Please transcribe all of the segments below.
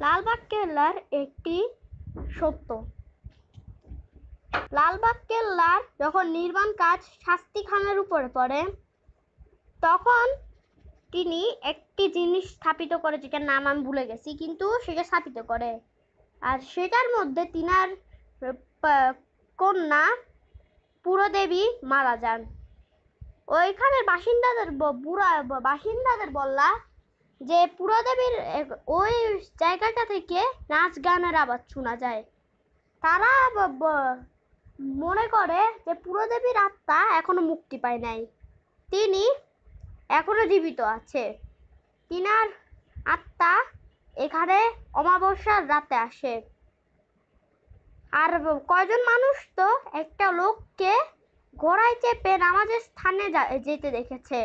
লালবাগ কেল্লার একটি সত্য। লালবাগ কেল্লার যখন নির্মাণ কাজ শাস্তি খানের উপরে পড়ে, তখন তিনি একটি জিনিস স্থাপিত করে, যেটার নাম আমি ভুলে গেছি, কিন্তু সেটা স্থাপিত করে। আর সেটার মধ্যে তিনার কন্যা পুরদেবী মারা যান। ওইখানের বাসিন্দাদের বললা যে পুরদেবীর ওই জায়গাটা থেকে নাচ গানের আওয়াজ শোনা যায়। তারা মনে করে যে পুরদেবীর আত্মা এখনো মুক্তি পায় নাই, তিনি এখনো জীবিত আছে। তিনার আত্মা এখানে অমাবস্যার রাতে আসে। আর কয়জন মানুষ তো একটা লোককে ঘোড়ায় চেপে নামাজের স্থানে যেতে দেখেছে।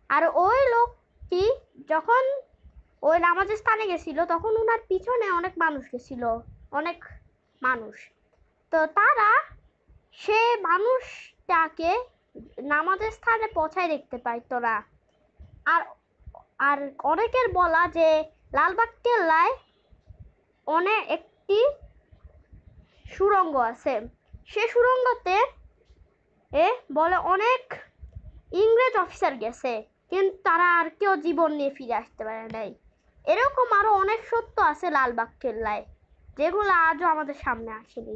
আর ওই লোকটি যখন ওই নামাজের স্থানে গেছিল, তখন ওনার পিছনে অনেক মানুষ গেছিল, অনেক মানুষ। তো তারা সে মানুষটাকে নামাজের স্থানে পৌঁছায় দেখতে পাইতো না। আর আর অনেকের বলা যে লালবাগ কেল্লায় একটি সুড়ঙ্গ আছে। সে সুড়ঙ্গতে বলে অনেক ইংরেজ অফিসার গেছে, কিন্তু তারা আর কেউ জীবন নিয়ে ফিরে আসতে পারে নাই। এরকম আরো অনেক সত্য আছে লালবাগ কেল্লায়, যেগুলো আজও আমাদের সামনে আসেনি।